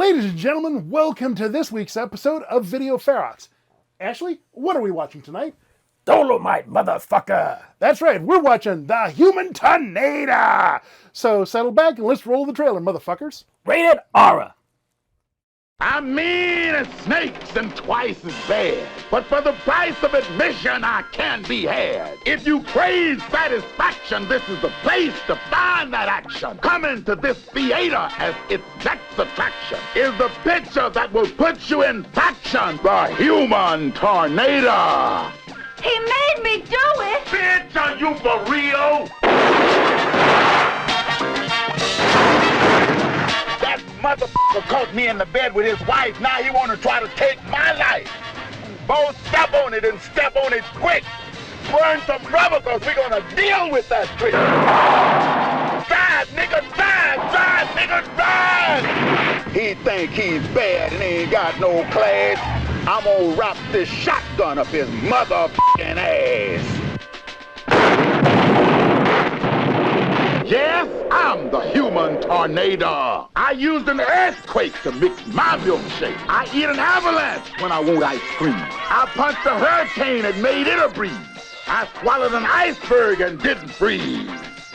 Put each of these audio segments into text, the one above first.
Ladies and gentlemen, welcome to this week's episode of Video Ferox. Ashley, what are we watching tonight? Dolomite, motherfucker! That's right, we're watching The Human Tornado! So settle back and let's roll the trailer, motherfuckers. Rated R. I'm mean as snakes and twice as bad. But for the price of admission, I can be had. If you crave satisfaction, this is the place to find that action. Coming to this theater as its next attraction is the picture that will put you in faction. The Human Tornado. He made me do it! Bitch, are you for real? That motherfucker caught me in the bed with his wife. Now he want to try to take my life. Both step on it and step on it quick. Burn some rubber, because we're going to deal with that trick. Drive, nigga, drive! Drive, nigga, drive! He think he's bad and ain't got no class. I'm gonna wrap this shotgun up his motherfucking ass. Yes, I'm the Human Tornado. I used an earthquake to mix my milkshake. I eat an avalanche when I want ice cream. I punched a hurricane and made it a breeze. I swallowed an iceberg and didn't freeze.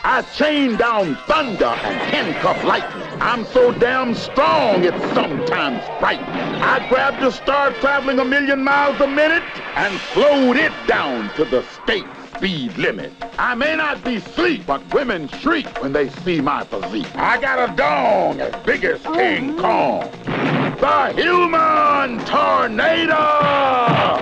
I chained down thunder and handcuffed lightning. I'm so damn strong, it's sometimes frightening. I grabbed a star traveling 1,000,000 miles a minute and slowed it down to the state speed limit. I may not be sleek, but women shriek when they see my physique. I got a dong as big as King Kong. The Human Tornado!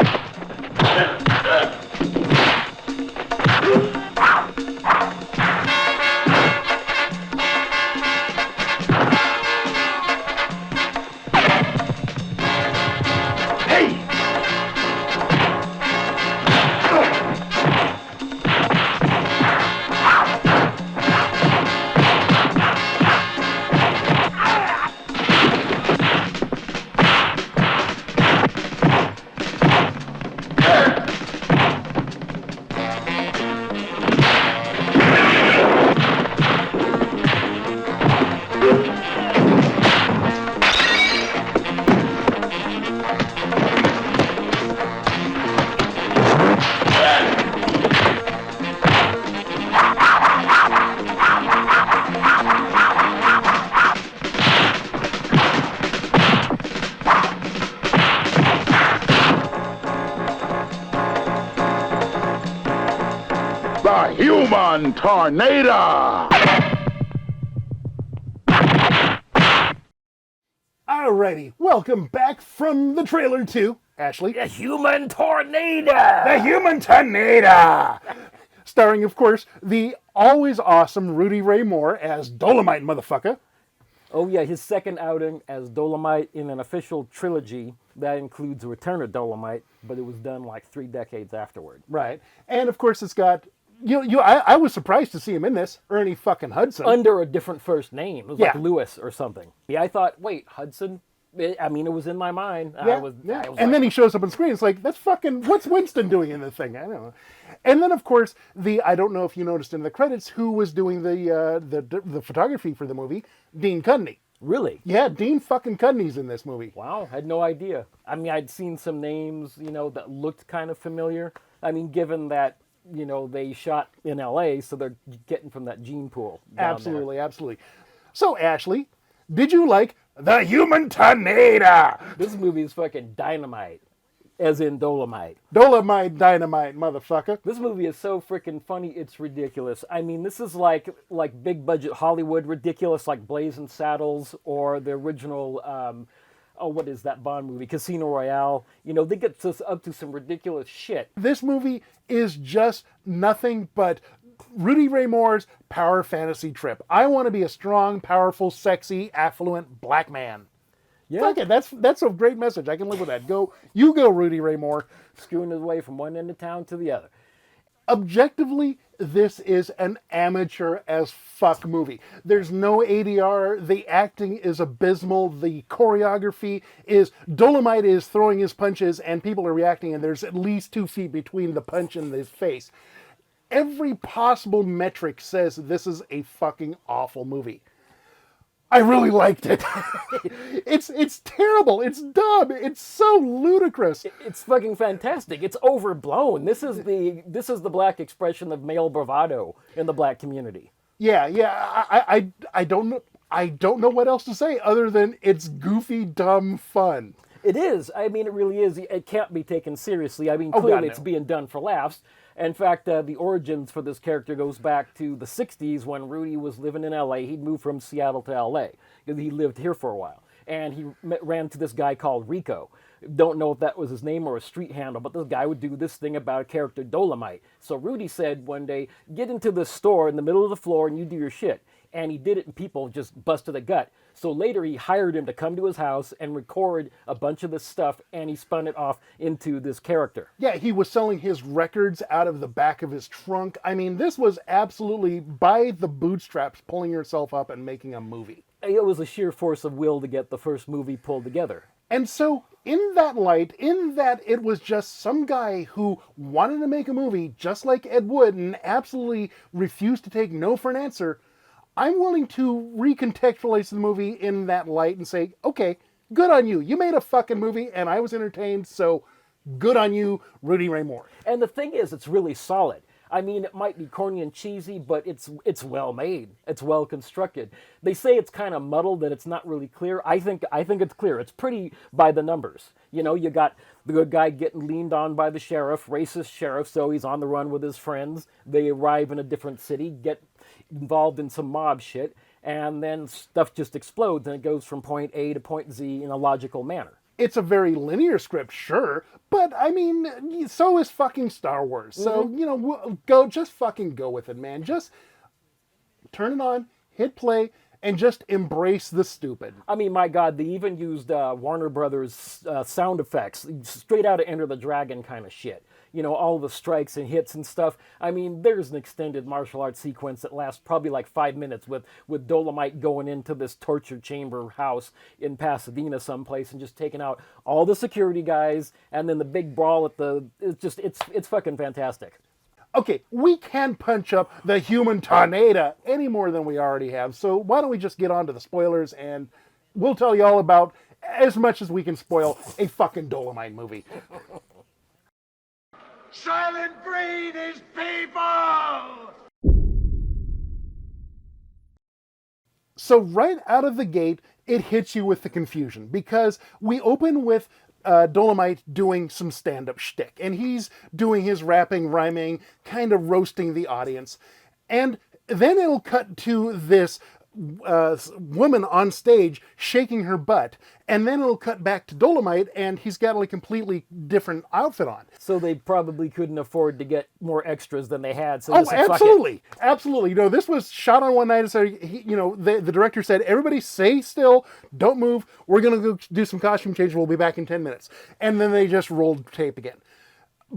The Human Tornado! Alrighty, welcome back from the trailer to Ashley. The Human Tornado! The Human Tornado! Starring, of course, the always awesome Rudy Ray Moore as Dolomite, motherfucker. Oh yeah, his second outing as Dolomite in an official trilogy that includes Return of Dolomite, but it was done like 3 decades afterward. Right. And of course it's got I was surprised to see him in this, Ernie fucking Hudson. Under a different first name. It was like Yeah. Lewis or something. Yeah, I thought, wait, Hudson? I mean, it was in my mind. Yeah, I was and like, then he shows up on screen. It's like, that's fucking, what's Winston doing in the thing? I don't know. And then, of course, I don't know if you noticed in the credits who was doing the photography for the movie, Dean Cudney. Really? Yeah, Dean fucking Cudney's in this movie. Wow, had no idea. I mean, I'd seen some names, that looked kind of familiar. I mean, given that, they shot in L.A., so they're getting from that gene pool down Absolutely, absolutely. So, Ashley, did you like The Human Tornado? there. This movie is fucking dynamite, as in Dolomite. Dolomite Dynamite, motherfucker. This movie is so freaking funny, it's ridiculous. I mean, this is like big budget Hollywood ridiculous, like Blazing Saddles or the original, what is that Bond movie, Casino Royale. They get up to some ridiculous shit. This movie is just nothing but Rudy Ray Moore's power fantasy trip. I want to be a strong, powerful, sexy, affluent black man. Yeah, Fuck it, that's a great message. I can live with that. You go, Rudy Ray Moore. screwing his way from one end of town to the other. Objectively, this is an amateur as fuck movie. There's no ADR. The acting is abysmal. The choreography is... Dolomite is throwing his punches and people are reacting and there's at least 2 feet between the punch and his face. Every possible metric says this is a fucking awful movie. I really liked it. It's terrible. It's dumb. It's so ludicrous. It's fucking fantastic. It's overblown. This is the black expression of male bravado in the black community. Yeah. I don't know. I don't know what else to say other than it's goofy, dumb fun. It is. I mean, it really is. It can't be taken seriously. I mean, Oh, clearly God, no. it's being done for laughs. In fact, the origins for this character goes back to the 60s when Rudy was living in L.A. He'd moved from Seattle to L.A. because he lived here for a while. And he ran to this guy called Rico. Don't know if that was his name or a street handle, but this guy would do this thing about a character Dolomite. So Rudy said one day, get into the store in the middle of the floor and you do your shit. And he did it and people just busted a gut. So later he hired him to come to his house and record a bunch of this stuff, and he spun it off into this character. Yeah, he was selling his records out of the back of his trunk. I mean, this was absolutely by the bootstraps, pulling yourself up and making a movie. It was a sheer force of will to get the first movie pulled together. And so, in that light, in that it was just some guy who wanted to make a movie just like Ed Wood and absolutely refused to take no for an answer, I'm willing to recontextualize the movie in that light and say, okay, good on you. You made a fucking movie and I was entertained, so good on you, Rudy Ray Moore. And the thing is, it's really solid. I mean, it might be corny and cheesy, but it's well made. It's well constructed. They say it's kind of muddled, that it's not really clear. I think it's clear. It's pretty by the numbers. You know, you got the good guy getting leaned on by the sheriff, racist sheriff, so he's on the run with his friends. They arrive in a different city, get involved in some mob shit, and then stuff just explodes and it goes from point A to point Z in a logical manner. It's a very linear script, sure, but I mean, so is fucking Star Wars. So, you know, just fucking go with it, man. Just turn it on, hit play, and just embrace the stupid. I mean, my God, they even used Warner Brothers sound effects, straight out of Enter the Dragon kind of shit. You know, all the strikes and hits and stuff. I mean, there's an extended martial arts sequence that lasts probably like 5 minutes with Dolomite going into this torture chamber house in Pasadena someplace and just taking out all the security guys, and then the big brawl at it's fucking fantastic. Okay, we can't punch up the human tornado any more than we already have, so why don't we just get on to the spoilers and we'll tell you all about as much as we can spoil a fucking Dolomite movie. Silent breed is people! So right out of the gate, it hits you with the confusion, because we open with Dolomite doing some stand-up shtick, and he's doing his rapping, rhyming, kind of roasting the audience, and then it'll cut to this woman on stage shaking her butt, and then it'll cut back to Dolomite, and he's got a completely different outfit on. So they probably couldn't afford to get more extras than they had. So Oh, they said, "Fuck it." absolutely, absolutely. You know, this was shot on one night, and so the director said, "Everybody, stay still, don't move. We're gonna go do some costume change. We'll be back in 10 minutes." And then they just rolled tape again.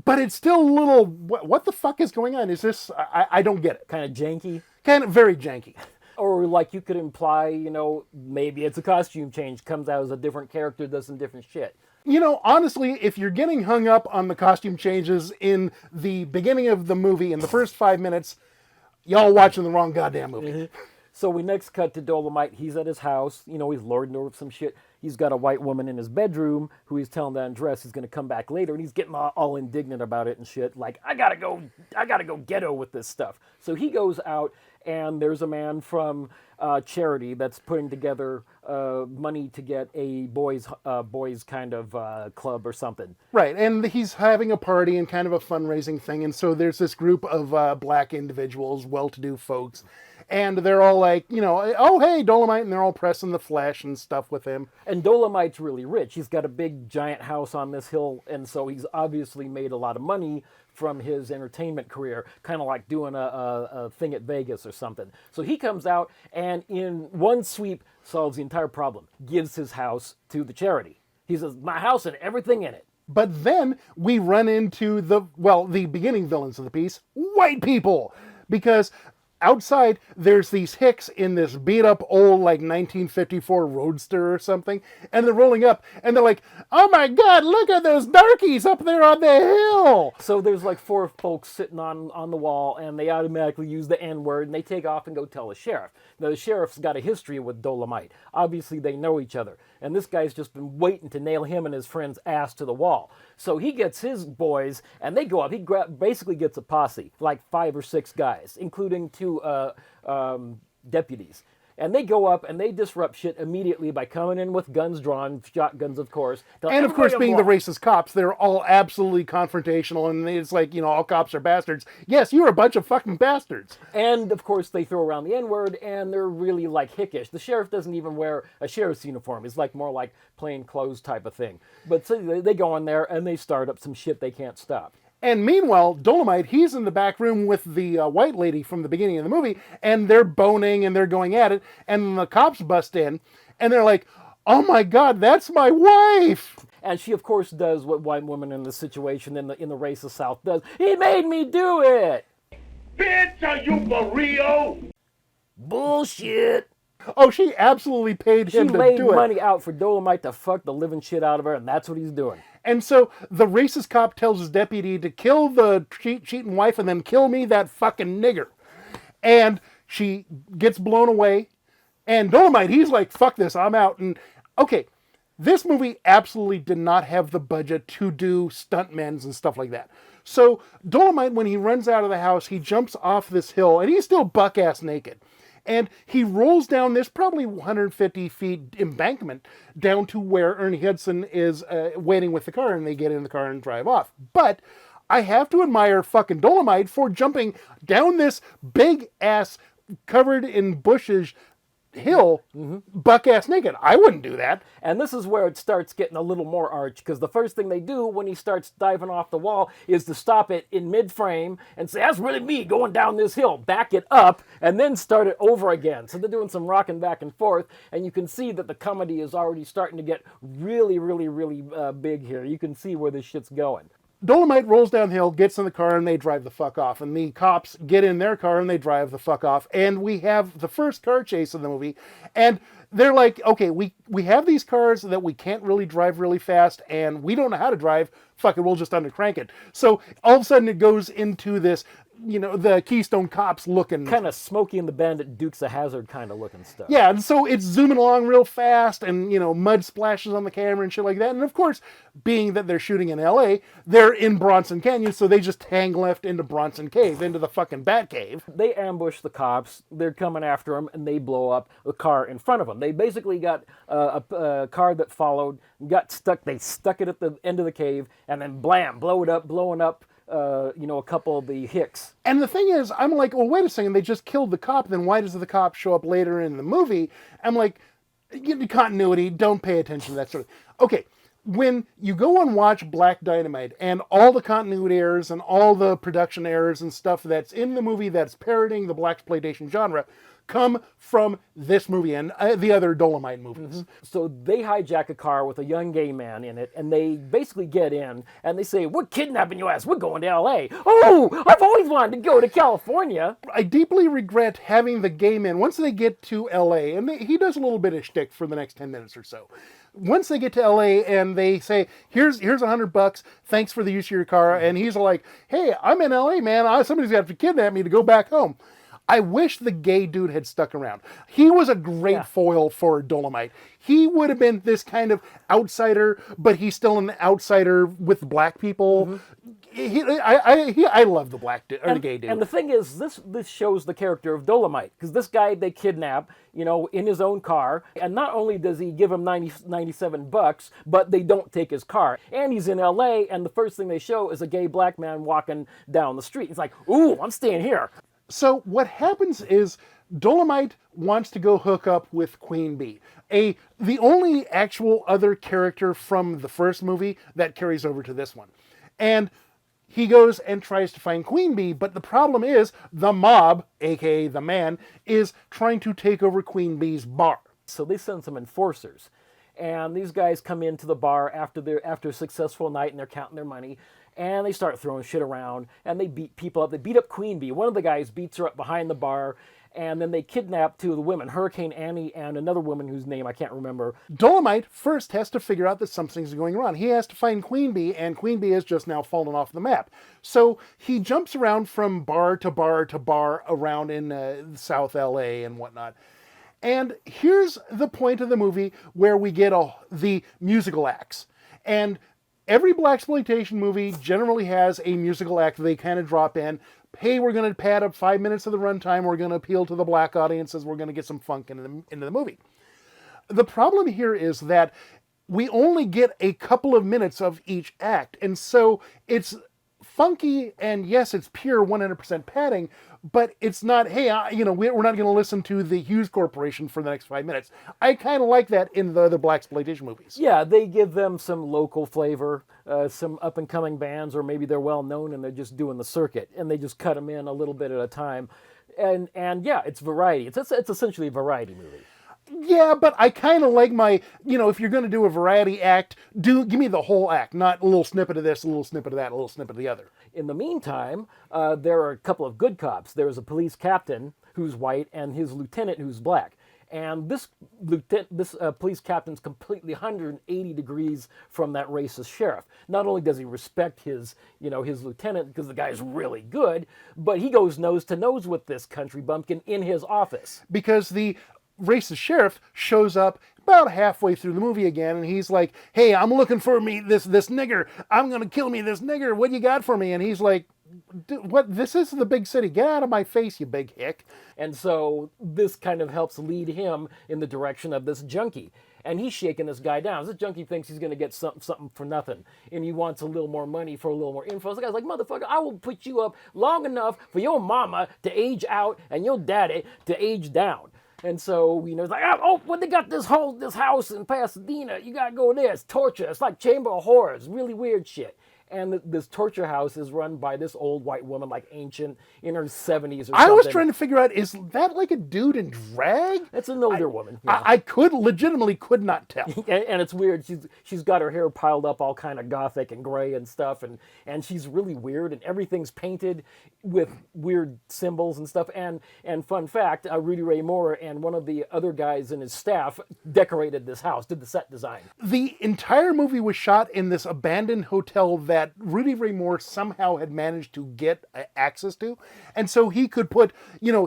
But it's still a little. What the fuck is going on? Is this? I don't get it. Kind of janky. Kind of very janky. Or like you could imply, you know, maybe it's a costume change, comes out as a different character, does some different shit. You know, honestly, if you're getting hung up on the costume changes in the beginning of the movie, in the first 5 minutes, y'all watching the wrong goddamn movie. Mm-hmm. So we next cut to Dolomite. He's at his house. You know, he's lording over some shit. He's got a white woman in his bedroom who he's telling to undress. He's going to come back later, and he's getting all indignant about it and shit. Like, I gotta go ghetto with this stuff. So he goes out, and there's a man from charity that's putting together money to get a boys kind of club or something. Right, and he's having a party and kind of a fundraising thing, and so there's this group of black individuals, well-to-do folks, and they're all like, you know, oh, hey, Dolomite, and they're all pressing the flesh and stuff with him. And Dolomite's really rich. He's got a big, giant house on this hill, and so he's obviously made a lot of money from his entertainment career, kind of like doing a thing at Vegas or something. So he comes out, and in one sweep, solves the entire problem, gives his house to the charity. He says, my house and everything in it. But then we run into the beginning villains of the piece, white people, because outside, there's these hicks in this beat up old, like 1954 Roadster or something, and they're rolling up, and they're like, oh my God, look at those darkies up there on the hill. So there's like 4 folks sitting on the wall, and they automatically use the N-word, and they take off and go tell the sheriff. Now, the sheriff's got a history with Dolomite. Obviously, they know each other. And this guy's just been waiting to nail him and his friend's ass to the wall. So he gets his boys, and they go up. He basically gets a posse, like 5 or 6 guys, including 2 deputies. And they go up and they disrupt shit immediately by coming in with guns drawn, shotguns, of course. And of course, being the racist cops, they're all absolutely confrontational, and it's like, all cops are bastards. Yes, you're a bunch of fucking bastards. And of course, they throw around the N-word, and they're really like hickish. The sheriff doesn't even wear a sheriff's uniform. He's like more like plain clothes type of thing. But so they go in there and they start up some shit they can't stop. And meanwhile, Dolomite, he's in the back room with the white lady from the beginning of the movie, and they're boning and they're going at it, and the cops bust in, and they're like, oh my God, that's my wife! And she, of course, does what white women in the situation in the racist South does. He made me do it! Bitch, are you for real? Bullshit! Oh, she absolutely paid him to do it. She laid money out for Dolomite to fuck the living shit out of her, and that's what he's doing. And so the racist cop tells his deputy to kill the cheating wife and then kill me, that fucking nigger. And she gets blown away. And Dolomite, he's like, fuck this, I'm out. And okay, this movie absolutely did not have the budget to do stuntmen and stuff like that. So Dolomite, when he runs out of the house, he jumps off this hill, and he's still buck-ass naked. And he rolls down this probably 150 feet embankment down to where Ernie Hudson is waiting with the car, and they get in the car and drive off. But I have to admire fucking Dolomite for jumping down this big-ass, covered in bushes hill, buck-ass naked. I wouldn't do that. And this is where it starts getting a little more arch, because the first thing they do when he starts diving off the wall is to stop it in mid-frame and say, that's really me going down this hill, back it up, and then start it over again. So they're doing some rocking back and forth, and you can see that the comedy is already starting to get really, really, really big here. You can see where this shit's going. Dolomite rolls downhill, gets in the car, and they drive the fuck off. And the cops get in their car and they drive the fuck off. And we have the first car chase of the movie. And they're like, okay, we have these cars that we can't really drive really fast, and we don't know how to drive. Fuck it, we'll just undercrank it. So all of a sudden it goes into this, the Keystone Cops looking. Kind of Smokey and the Bandit, Dukes of Hazzard kind of looking stuff. Yeah, and so it's zooming along real fast, and, mud splashes on the camera and shit like that. And of course, being that they're shooting in LA, they're in Bronson Canyon, so they just hang left into Bronson Cave, into the fucking Bat Cave. They ambush the cops, they're coming after them, and they blow up the car in front of them. They basically got a car that followed, got stuck, they stuck it at the end of the cave, and then blam, blowing up a couple of the hicks. And the thing is, I'm like, well, wait a second, they just killed the cop, then why does the cop show up later in the movie? I'm like, continuity, don't pay attention to that sort of... Okay, when you go and watch Black Dynamite, and all the continuity errors and all the production errors and stuff that's in the movie that's parodying the Blaxploitation genre, come from this movie and the other Dolomite movies. So they hijack a car with a young gay man in it, and they basically get in, and they say, we're kidnapping your ass, we're going to L.A. Oh, I've always wanted to go to California. I deeply regret having the gay man, once they get to L.A., and he does a little bit of shtick for the next 10 minutes or so. Once they get to LA and they say, here's $100, thanks for the use of your car, and he's like, hey, I'm in LA, man, somebody's got to kidnap me to go back home. I wish the gay dude had stuck around. He was a great foil for Dolomite. He would have been this kind of outsider, but he's still an outsider with black people. I love the the gay dude. And the thing is, this shows the character of Dolomite, because this guy they kidnap, in his own car, and not only does he give him $97, but they don't take his car. And he's in LA, and the first thing they show is a gay black man walking down the street. He's like, ooh, I'm staying here. So what happens is Dolomite wants to go hook up with Queen Bee, the only actual other character from the first movie that carries over to this one. And he goes and tries to find Queen Bee, but the problem is the mob, aka the man, is trying to take over Queen Bee's bar. So they send some enforcers. And these guys come into the bar after a successful night, and they're counting their money. and they start throwing shit around, and they beat people up. They beat up Queen Bee. One of the guys beats her up behind the bar, and then they kidnap two of the women, Hurricane Annie and another woman whose name I can't remember. Dolomite first has to figure out that something's going wrong. He has to find Queen Bee, and Queen Bee has just now fallen off the map. So he jumps around from bar to bar to bar around in South LA and whatnot. And here's the point of the movie where we get the musical acts. And every blaxploitation movie generally has a musical act they kind of drop in. Hey, we're going to pad up 5 minutes of the runtime. We're going to appeal to the black audiences. We're going to get some funk into the movie. The problem here is that we only get a couple of minutes of each act. And so it's funky, and yes, it's pure 100% padding, but it's not, hey, we're not going to listen to the Hughes Corporation for the next 5 minutes. I kind of like that in the other blaxploitation movies. Yeah, they give them some local flavor, some up-and-coming bands, or maybe they're well-known and they're just doing the circuit, and they just cut them in a little bit at a time. And yeah, it's variety. It's essentially a variety movie. Yeah, but I kind of like if you're going to do a variety act, give me the whole act, not a little snippet of this, a little snippet of that, a little snippet of the other. In the meantime, there are a couple of good cops. There's a police captain who's white and his lieutenant who's black. And this police captain's completely 180 degrees from that racist sheriff. Not only does he respect his lieutenant because the guy's really good, but he goes nose to nose with this country bumpkin in his office. Because the racist sheriff shows up about halfway through the movie again, and he's like, hey, I'm looking for me this nigger. I'm going to kill me this nigger. What you got for me? And he's like, what? This is the big city. Get out of my face, you big hick. And so this kind of helps lead him in the direction of this junkie. And he's shaking this guy down. This junkie thinks he's going to get something for nothing. And he wants a little more money for a little more info. So the guy's like, motherfucker, I will put you up long enough for your mama to age out and your daddy to age down. And so, it's like, when they got this house in Pasadena, you got to go there. It's torture. It's like Chamber of Horrors. Really weird shit. And this torture house is run by this old white woman, like ancient, in her 70s or something. I was trying to figure out, is that like a dude in drag? It's an older woman. Yeah. I legitimately could not tell. And it's weird. She's got her hair piled up all kind of gothic and gray and stuff, and she's really weird, and everything's painted with weird symbols and stuff. And fun fact, Rudy Ray Moore and one of the other guys in his staff decorated this house, did the set design. The entire movie was shot in this abandoned hotel that Rudy Ray Moore somehow had managed to get access to. And so he could put,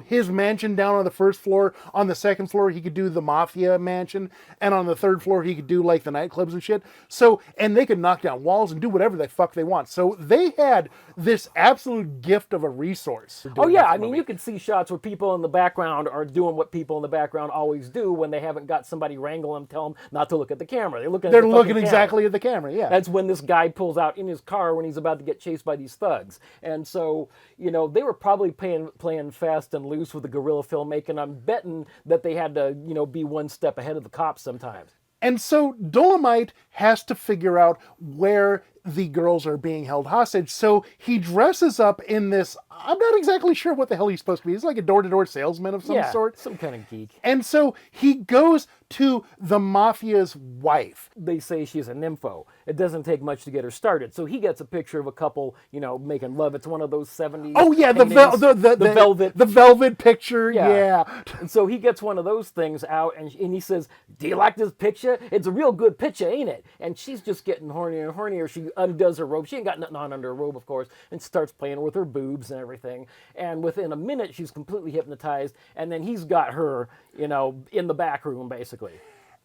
his mansion down on the first floor. On the second floor, he could do the mafia mansion. And on the third floor, he could do like the nightclubs and shit. So, and they could knock down walls and do whatever the fuck they want. So they had this absolute gift of a resource. Oh yeah, I mean, you can see shots where people in the background are doing what people in the background always do when they haven't got somebody wrangle them, tell them not to look at the camera. They're looking exactly at the camera, yeah. That's when this guy pulls out in his car when he's about to get chased by these thugs. And so, they were probably playing fast and loose with the guerrilla filmmaking. I'm betting that they had to, be one step ahead of the cops sometimes. And so Dolomite has to figure out where the girls are being held hostage. So he dresses up in this, I'm not exactly sure what the hell he's supposed to be. He's like a door-to-door salesman of some sort. Some kind of geek. And so he goes to the mafia's wife. They say she's a nympho. It doesn't take much to get her started. So he gets a picture of a couple, making love. It's one of those 70s. Oh yeah, the velvet. The velvet picture, yeah. And so he gets one of those things out and he says, do you like this picture? It's a real good picture, ain't it? And she's just getting hornier and hornier. She undoes her robe. She ain't got nothing on under her robe, of course, and starts playing with her boobs and everything. And within a minute, she's completely hypnotized. And then he's got her, in the back room, basically.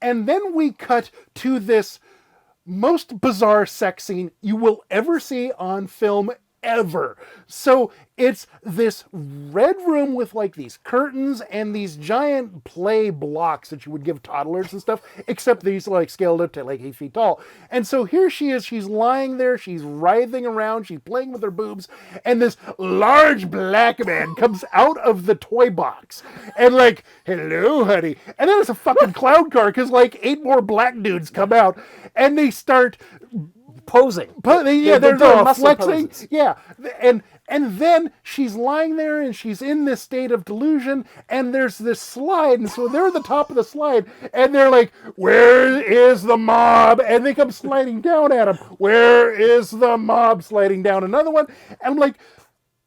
And then we cut to this most bizarre sex scene you will ever see on film ever. So it's this red room with like these curtains and these giant play blocks that you would give toddlers and stuff, except these like scaled up to like 8 feet tall. And so here she is, she's lying there, she's writhing around, she's playing with her boobs, and this large black man comes out of the toy box and like, hello honey. And then it's a fucking clown car because like 8 more black dudes come out and they start posing. They're flexing. Poses. Yeah. And And then she's lying there and she's in this state of delusion, and there's this slide, and so they're at the top of the slide, and they're like, where is the mob? And they come sliding down at him. Where is the mob? Sliding down another one. And I'm like,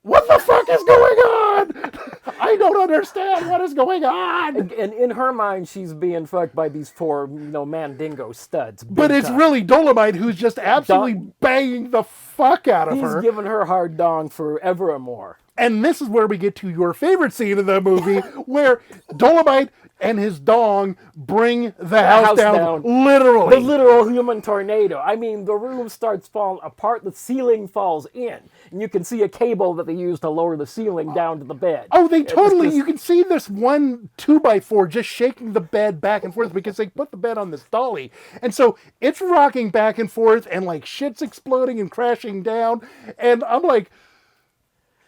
what the fuck is going on? I don't understand what is going on. And in her mind, she's being fucked by these four, mandingo studs. But big it's time. really Dolomite who's just absolutely banging the fuck out of He's her. giving her hard dong forever and more. And this is where we get to your favorite scene of the movie, where Dolomite and his dong bring the house down. Literally. The literal human tornado. I mean, the room starts falling apart. The ceiling falls in. And you can see a cable that they use to lower the ceiling down to the bed. Oh, they totally, you can see this one 2x4 just shaking the bed back and forth because they put the bed on this dolly. And so it's rocking back and forth and like shit's exploding and crashing down. And I'm like,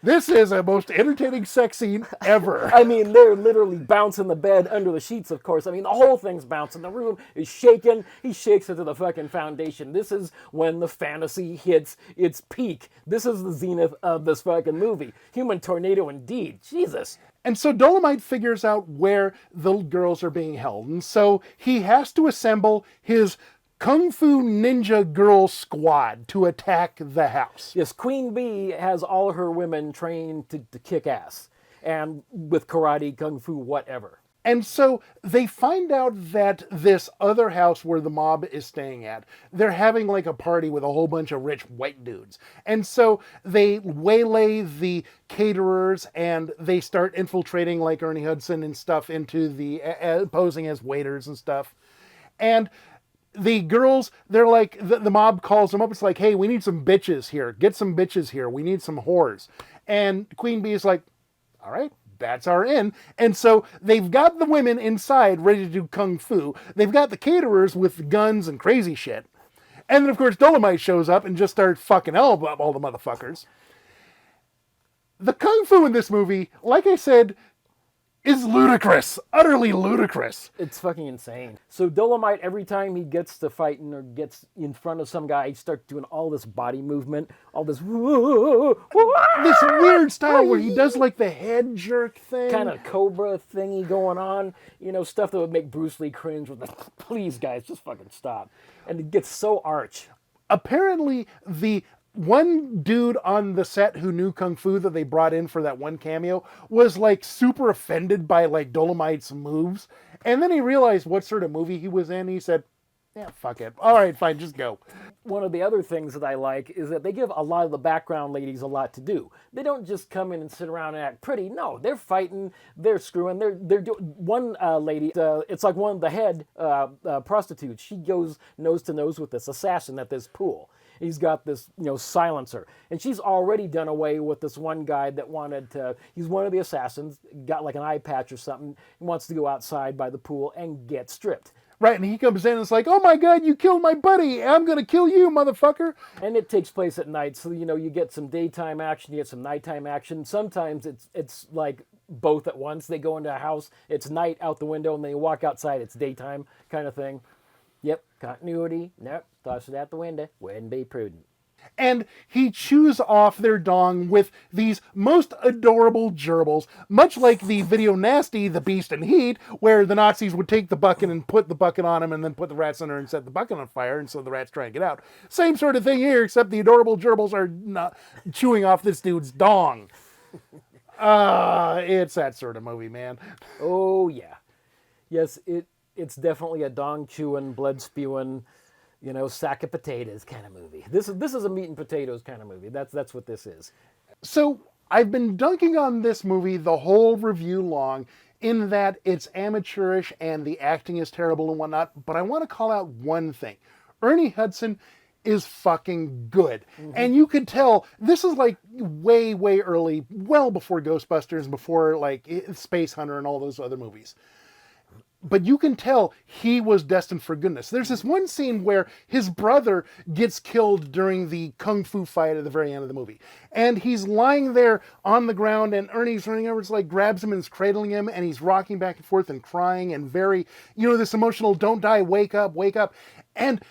this is a most entertaining sex scene ever. I mean, they're literally bouncing the bed under the sheets, of course. I mean, the whole thing's bouncing. The room is shaking. He shakes it to the fucking foundation. This is when the fantasy hits its peak. This is the zenith of this fucking movie. Human tornado indeed. Jesus. And so Dolomite figures out where the girls are being held. And so he has to assemble his Kung Fu Ninja Girl Squad to attack the house. Yes, Queen Bee has all her women trained to kick ass. And with karate, kung fu, whatever. And so they find out that this other house where the mob is staying at, they're having like a party with a whole bunch of rich white dudes. And so they waylay the caterers and they start infiltrating like Ernie Hudson and stuff into the, posing as waiters and stuff. And the girls, they're like, the mob calls them up. It's like, hey, we need some bitches here. Get some bitches here. We need some whores. And Queen Bee is like, all right, that's our in. And so they've got the women inside ready to do kung fu. They've got the caterers with guns and crazy shit. And then, of course, Dolomite shows up and just starts fucking hell up all the motherfuckers. The kung fu in this movie, like I said, is ludicrous. Utterly ludicrous. It's fucking insane. So Dolomite, every time he gets to fighting or gets in front of some guy, he starts doing all this body movement, all this This weird style where he does like the head jerk thing. kind of cobra thingy going on. Stuff that would make Bruce Lee cringe with like, please guys, just fucking stop. And it gets so arch. Apparently, the one dude on the set who knew kung fu that they brought in for that one cameo was like super offended by like Dolomite's moves. And then he realized what sort of movie he was in. He said, yeah, fuck it. All right, fine, just go. One of the other things that I like is that they give a lot of the background ladies a lot to do. They don't just come in and sit around and act pretty. No, they're fighting, they're screwing, they're doing. One lady, it's like one of the head prostitutes. She goes nose to nose with this assassin at this pool. He's got this, silencer. And she's already done away with this one guy that wanted to, he's one of the assassins, got like an eye patch or something, and wants to go outside by the pool and get stripped. Right, and he comes in and it's like, oh my god, you killed my buddy. I'm going to kill you, motherfucker. And it takes place at night, so, you get some daytime action, you get some nighttime action. Sometimes it's like both at once. They go into a house, it's night out the window, and they walk outside, it's daytime kind of thing. Yep, continuity. Nope, toss it out the window. Wouldn't be prudent. And he chews off their dong with these most adorable gerbils, much like the video nasty, The Beast in Heat, where the Nazis would take the bucket and put the bucket on him and then put the rats in there and set the bucket on fire, and so the rats try and get out. Same sort of thing here, except the adorable gerbils are not chewing off this dude's dong. It's that sort of movie, man. Oh, yeah. Yes, it's definitely a dong chewing, blood spewing, sack of potatoes kind of movie. This is a meat and potatoes kind of movie. That's what this is. So I've been dunking on this movie the whole review long in that it's amateurish and the acting is terrible and whatnot, but I want to call out one thing. Ernie Hudson is fucking good. Mm-hmm. And you could tell this is like way, way early, well before Ghostbusters, before like Space Hunter and all those other movies. But you can tell he was destined for goodness. There's this one scene where his brother gets killed during the kung fu fight at the very end of the movie. And he's lying there on the ground and Ernie's running over, like grabs him and is cradling him and he's rocking back and forth and crying and very, this emotional, don't die, wake up, wake up. And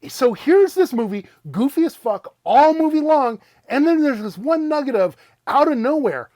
So here's this movie, goofy as fuck, all movie long, and then there's this one nugget of, out of nowhere,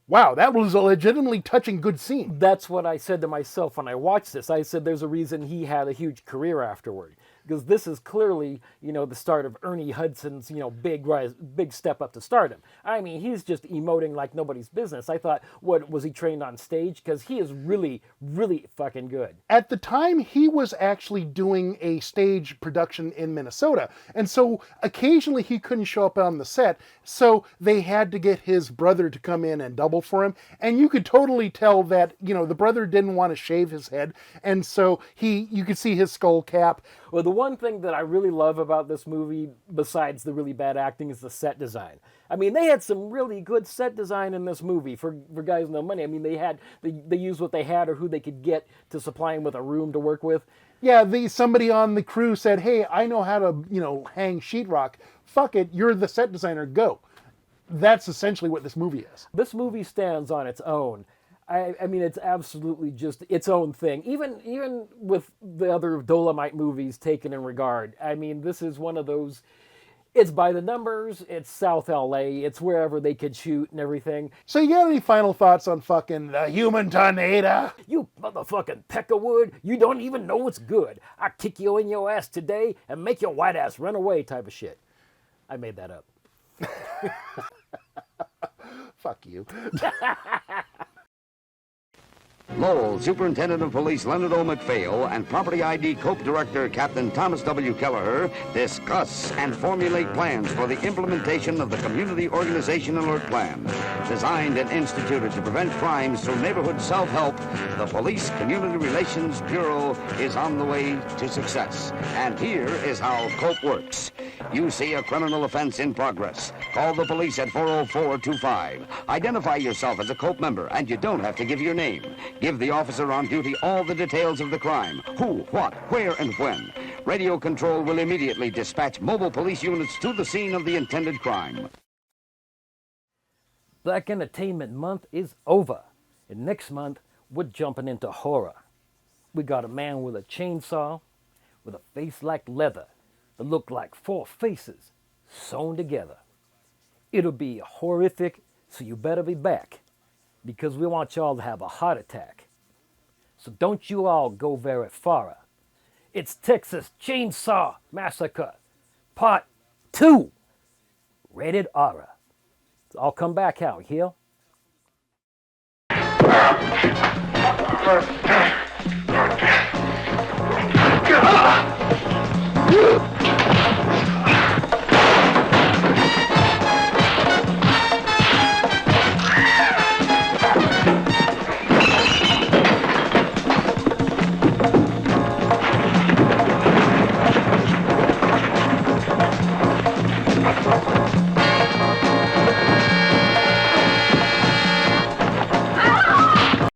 wow, that was a legitimately touching good scene. That's what I said to myself when I watched this. I said there's a reason he had a huge career afterward. Because this is clearly, the start of Ernie Hudson's, big rise, big step up to stardom. I mean, he's just emoting like nobody's business. I thought, what, was he trained on stage? Because he is really, really fucking good. At the time, he was actually doing a stage production in Minnesota. And so occasionally he couldn't show up on the set. So they had to get his brother to come in and double for him. And you could totally tell that, the brother didn't want to shave his head. And so you could see his skull cap. Well, the one thing that I really love about this movie, besides the really bad acting, is the set design. I mean, they had some really good set design in this movie for guys with no money. I mean, they used what they had or who they could get to supply them with a room to work with. Yeah, somebody on the crew said, hey, I know how to, hang sheetrock. Fuck it, you're the set designer, go. That's essentially what this movie is. This movie stands on its own. I mean, it's absolutely just its own thing. Even with the other Dolomite movies taken in regard, I mean, this is one of those. It's by the numbers. It's South LA. It's wherever they could shoot and everything. So you got any final thoughts on fucking the human tornado? You motherfucking peckerwood! You don't even know what's good. I kick you in your ass today and make your white ass run away, type of shit. I made that up. Fuck you. Lowell, Superintendent of Police Leonard O. McPhail, and Property ID Cope Director Captain Thomas W. Kelleher discuss and formulate plans for the implementation of the Community Organization Alert Plan. Designed and instituted to prevent crimes through neighborhood self-help, the Police Community Relations Bureau is on the way to success. And here is how Cope works. You see a criminal offense in progress. Call the police at 40425. Identify yourself as a Cope member, and you don't have to give your name. Give the officer on duty all the details of the crime. Who, what, where, and when. Radio control will immediately dispatch mobile police units to the scene of the intended crime. Black Entertainment Month is over. And next month, we're jumping into horror. We got a man with a chainsaw, with a face like leather, that look like four faces sewn together. It'll be horrific, so you better be back, because we want y'all to have a heart attack. So don't you all go very far. It's Texas Chainsaw Massacre, Part 2, rated R. So I'll come back out here.